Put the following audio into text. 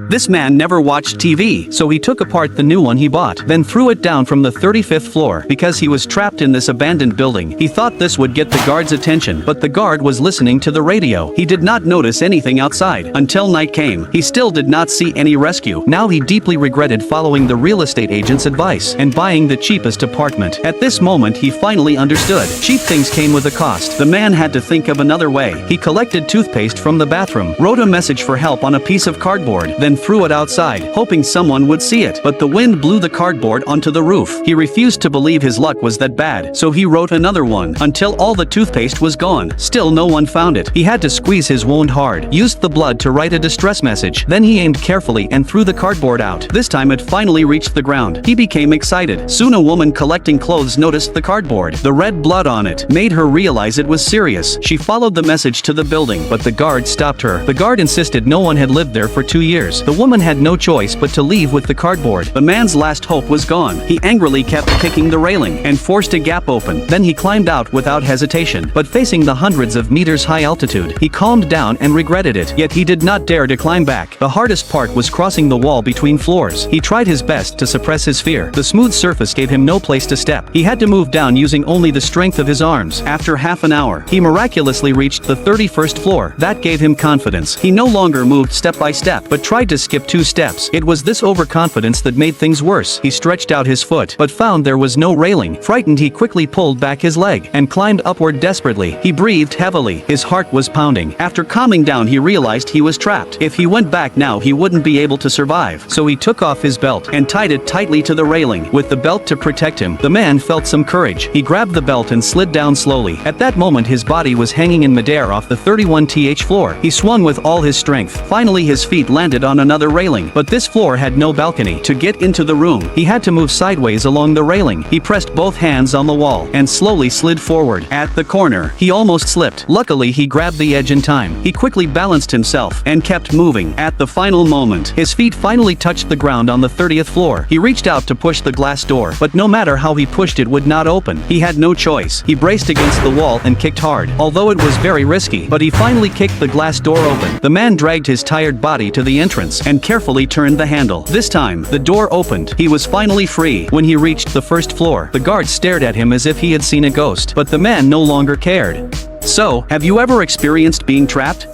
This man never watched TV, so he took apart the new one he bought, then threw it down from the 35th floor. Because he was trapped in this abandoned building, he thought this would get the guard's attention, but the guard was listening to the radio. He did not notice anything outside. Until night came, he still did not see any rescue. Now he deeply regretted following the real estate agent's advice and buying the cheapest apartment. At this moment he finally understood. Cheap things came with a cost. The man had to think of another way. He collected toothpaste from the bathroom, wrote a message for help on a piece of cardboard, then threw it outside, hoping someone would see it. But the wind blew the cardboard onto the roof. He refused to believe his luck was that bad, so he wrote another one, until all the toothpaste was gone. Still no one found it. He had to squeeze his wound hard, used the blood to write a distress message. Then he aimed carefully and threw the cardboard out. This time it finally reached the ground. He became excited. Soon a woman collecting clothes noticed the cardboard. The red blood on it made her realize it was serious. She followed the message to the building, but the guard stopped her. The guard insisted no one had lived there for 2 years. The woman had no choice but to leave with the cardboard. The man's last hope was gone. He angrily kept kicking the railing and forced a gap open. Then he climbed out without hesitation. But facing the hundreds of meters high altitude, he calmed down and regretted it. Yet he did not dare to climb back. The hardest part was crossing the wall between floors. He tried his best to suppress his fear. The smooth surface gave him no place to step. He had to move down using only the strength of his arms. After half an hour, he miraculously reached the 31st floor. That gave him confidence. He no longer moved step by step, but tried to skip 2 steps. It was this overconfidence that made things worse. He stretched out his foot, but found there was no railing. Frightened, he quickly pulled back his leg and climbed upward desperately. He breathed heavily. His heart was pounding. After calming down, he realized he was trapped. If he went back now, he wouldn't be able to survive. So he took off his belt and tied it tightly to the railing. With the belt to protect him, the man felt some courage. He grabbed the belt and slid down slowly. At that moment his body was hanging in midair off the 31th floor. He swung with all his strength. Finally his feet landed on another railing, but this floor had no balcony. To get into the room, he had to move sideways along the railing. He pressed both hands on the wall and slowly slid forward. At the corner, he almost slipped. Luckily he grabbed the edge in time. He quickly balanced himself and kept moving. At the final moment, his feet finally touched the ground on the 30th floor. He reached out to push the glass door, but no matter how he pushed, it would not open. He had no choice. He braced against the wall and kicked hard, although it was very risky, but he finally kicked the glass door open. The man dragged his tired body to the entrance and carefully turned the handle. This time, the door opened. He was finally free. When he reached the first floor, the guard stared at him as if he had seen a ghost, but the man no longer cared. So, have you ever experienced being trapped?